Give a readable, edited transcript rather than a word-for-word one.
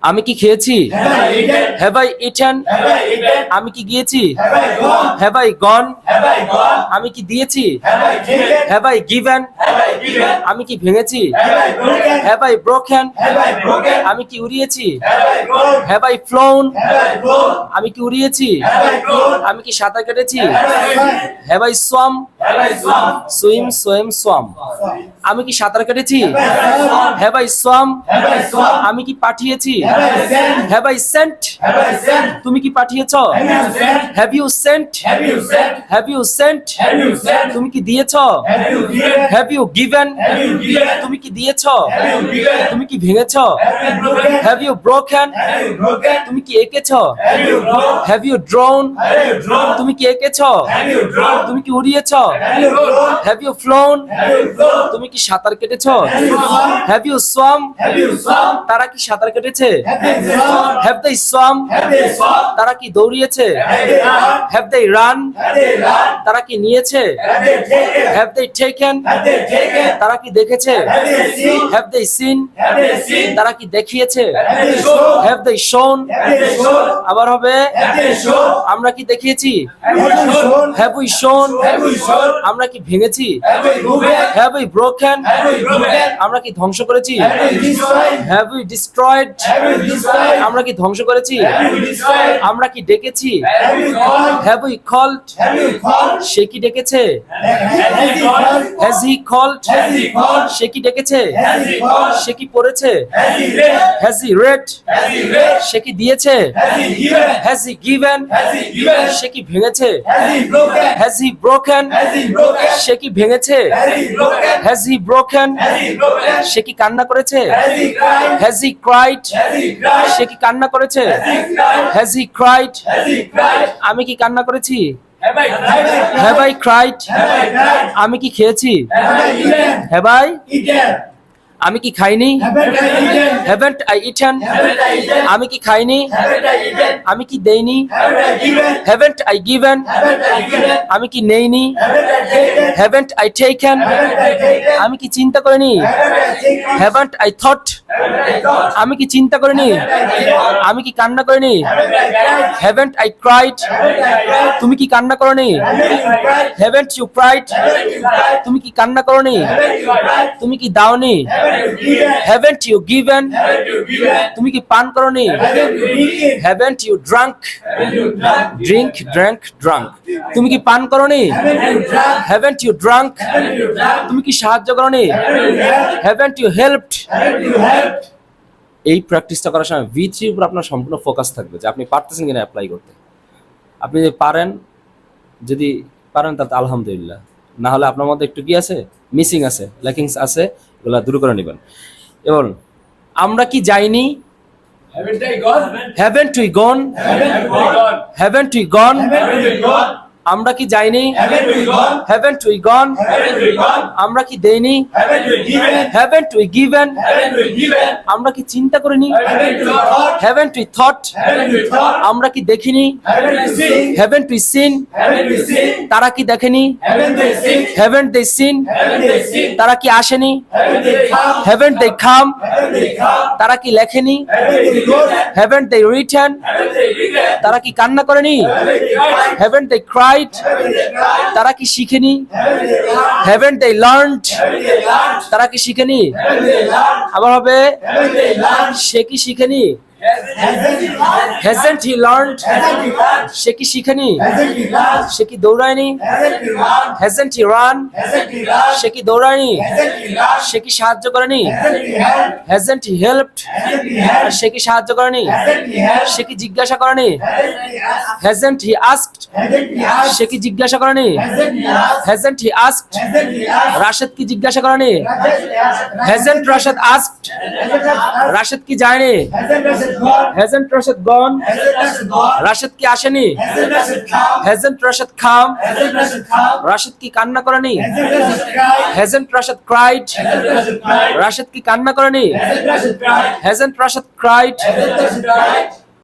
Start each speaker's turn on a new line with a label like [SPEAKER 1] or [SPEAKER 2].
[SPEAKER 1] আমি কি খেয়েছি? Have I eaten? আমি কি গিয়েছি? Have I gone? আমি কি দিয়েছি? Have I given? আমি কি ভেঙেছি? Have I broken? আমি কি উড়িয়েছি? Have I flown? আমি কি উড়িয়েছি? আমি কি সাঁতার কেটেছি? Have I swum? Swim, swam, swum. আমি কি সাঁতার কেটেছি? Have I swum? আমি কি পাঠিয়েছি? Have I sent? তুমি কি পাঠিয়েছো? Have you sent? Have you sent? তুমি কি দিয়েছো? Have you given? তুমি কি দিয়েছো? তুমি কি ভেঙেছো? Have you broken? তুমি কি এঁকেছো? Have you drawn? তুমি কি এঁকেছো? তুমি কি উড়িয়েছো? Have you flown? তুমি কি সাঁতার কেটেছো? Have you swum? তারা কি সাঁতার কেটেছে? Have they swum? তারা কি দৌড়িয়েছে? Have they run? তারা কি নিয়েছে? Have they taken? তারা কি দেখেছে? Have they seen? তারা কি দেখিয়েছে? Have they shown? আবার হবে আমরা কি দেখিয়েছি? Have we shown? আমরা কি ভেঙেছি? Have we broken? আমরা কি ধ্বংস করেছি? Have we destroyed? আমরা কি ধ্বংস করেছি? আমরা কি ডেকেছি? Have we called? সে কি ডেকেছে? Has he called? সে কি ডেকেছে? সে কি পড়েছে? Has he read? সে কি দিয়েছে? Has he given? সে কি ভেঙেছে? Has he broken? সে কি ভেঙেছে? Has he broken? সে কি কান্না করেছে? Has he cried? সে কি কান্না করেছে? Has he cried? আমি কি কান্না করেছি? Have I cried? আমি কি খেয়েছি? Have I? আমি কি খাইনি? Haven't I eaten? আমি কি খাইনি? আমি কি দেইনি? Haven't I given? আমি কি নেইনি? Haven't I taken? আমি কি চিন্তা করিনি? Haven't I thought? আমি কি চিন্তা করিনি? আমি কি কান্না করিনি? Haven't I cried? তুমি কি কান্না করনি? Haven't you cried? তুমি কি কান্না করনি? তুমি কি দাওনি? Haven't you given? তুমি কি পান করনি? Haven't you drunk? Drink, drank, drunk. তুমি কি পান করনি? Haven't you drunk? তুমি কি সাহায্য করনি? Haven't you helped? এই প্র্যাকটিসটা করার সময় V3 এর উপর আপনার সম্পূর্ণ ফোকাস থাকবে যে আপনি পারতেছেন কিনা অ্যাপ্লাই করতে। আপনি যদি পারেন তাহলে আলহামদুলিল্লাহ, না হলে আপনার মধ্যে একটু কি আছে, মিসিং আছে, ল্যাকিংস আছে, এগুলো দূর করে নেবেন। এবং আমরা কি যাইনি? Haven't we gone? Haven't we gone? আমরা কি যাইনি? Haven't we gone? আমরা কি দেইনি? Haven't we given? আমরা কি চিন্তা করিনি? Haven't we thought? আমরা কি দেখিনি? Haven't we seen? তারা কি দেখেনি? Haven't they seen? তারা কি আসেনি? Haven't they come? তারা কি লেখেনি? Haven't they written? তারা কি কান্না করেনি? Haven't they cried? তারা কি শিখেনি? Haven't they learned? তারা কি শিখেনি? আবার হবে সে কি শিখেনি? Hasn't he learned? সে কি শিখেনি? সে কি দৌড়ায়নি? Hasn't he run? সে কি দৌড়ায়নি? সে কি সাহায্য করেনি? Hasn't he helped? সে কি সাহায্য করেনি? সে কি জিজ্ঞাসা করেনি? Hasn't he asked? সে কি জিজ্ঞাসা করেনি? Hasn't he asked? রাশেদ কি জিজ্ঞাসা করেনি? Hasn't Rashid asked? রাশেদ কি যায়নি? Hasn't Rashid gone? রাশেদ কি আসেনি? Hasn't Rashid come? রাশেদ কি কান্না করেনি? Hasn't Rashid cried? রাশেদ কি কান্না করেনি? Hasn't Rashid cried?